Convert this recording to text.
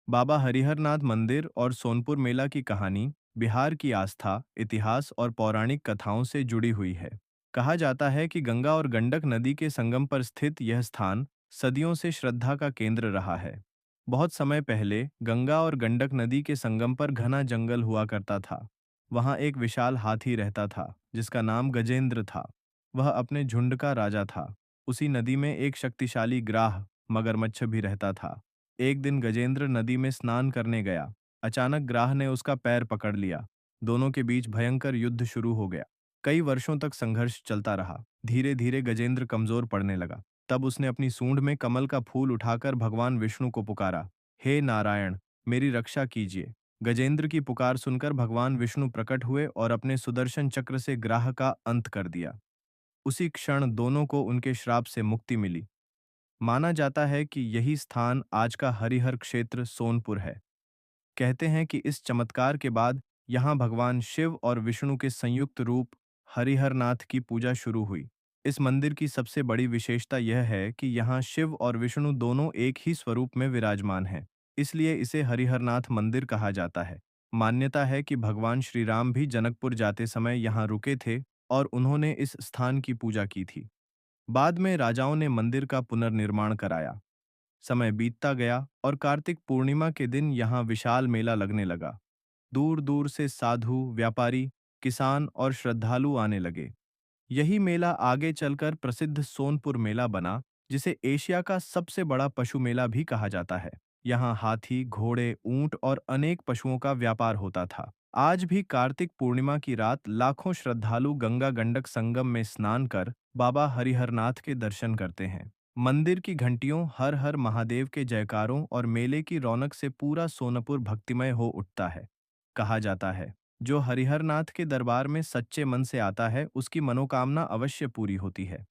बाबा हरिहरनाथ मंदिर और सोनपुर मेला की कहानी बिहार की आस्था, इतिहास और पौराणिक कथाओं से जुड़ी हुई है। कहा जाता है कि गंगा और गंडक नदी के संगम पर स्थित यह स्थान सदियों से श्रद्धा का केंद्र रहा है। बहुत समय पहले गंगा और गंडक नदी के संगम पर घना जंगल हुआ करता था। वहां एक विशाल हाथी रहता था जिसका नाम गजेंद्र था। वह अपने झुंड का राजा था। उसी नदी में एक शक्तिशाली ग्राह मगरमच्छ भी रहता था। एक दिन गजेंद्र नदी में स्नान करने गया। अचानक ग्राह ने उसका पैर पकड़ लिया। दोनों के बीच भयंकर युद्ध शुरू हो गया। कई वर्षों तक संघर्ष चलता रहा। धीरे धीरे गजेंद्र कमजोर पड़ने लगा। तब उसने अपनी सूंड में कमल का फूल उठाकर भगवान विष्णु को पुकारा, हे नारायण, मेरी रक्षा कीजिए। गजेंद्र की पुकार सुनकर भगवान विष्णु प्रकट हुए और अपने सुदर्शन चक्र से ग्राह का अंत कर दिया। उसी क्षण दोनों को उनके श्राप से मुक्ति मिली। माना जाता है कि यही स्थान आज का हरिहर क्षेत्र सोनपुर है। कहते हैं कि इस चमत्कार के बाद यहाँ भगवान शिव और विष्णु के संयुक्त रूप हरिहरनाथ की पूजा शुरू हुई। इस मंदिर की सबसे बड़ी विशेषता यह है कि यहाँ शिव और विष्णु दोनों एक ही स्वरूप में विराजमान हैं। इसलिए इसे हरिहरनाथ मंदिर कहा जाता है। मान्यता है कि भगवान श्री राम भी जनकपुर जाते समय यहाँ रुके थे और उन्होंने इस स्थान की पूजा की थी। बाद में राजाओं ने मंदिर का पुनर्निर्माण कराया। समय बीतता गया और कार्तिक पूर्णिमा के दिन यहाँ विशाल मेला लगने लगा। दूर दूर से साधु, व्यापारी, किसान और श्रद्धालु आने लगे। यही मेला आगे चलकर प्रसिद्ध सोनपुर मेला बना, जिसे एशिया का सबसे बड़ा पशु मेला भी कहा जाता है। यहाँ हाथी, घोड़े, ऊंट और अनेक पशुओं का व्यापार होता था। आज भी कार्तिक पूर्णिमा की रात लाखों श्रद्धालु गंगा गंडक संगम में स्नान कर बाबा हरिहरनाथ के दर्शन करते हैं। मंदिर की घंटियों, हर हर महादेव के जयकारों और मेले की रौनक से पूरा सोनपुर भक्तिमय हो उठता है। कहा जाता है, जो हरिहरनाथ के दरबार में सच्चे मन से आता है, उसकी मनोकामना अवश्य पूरी होती है।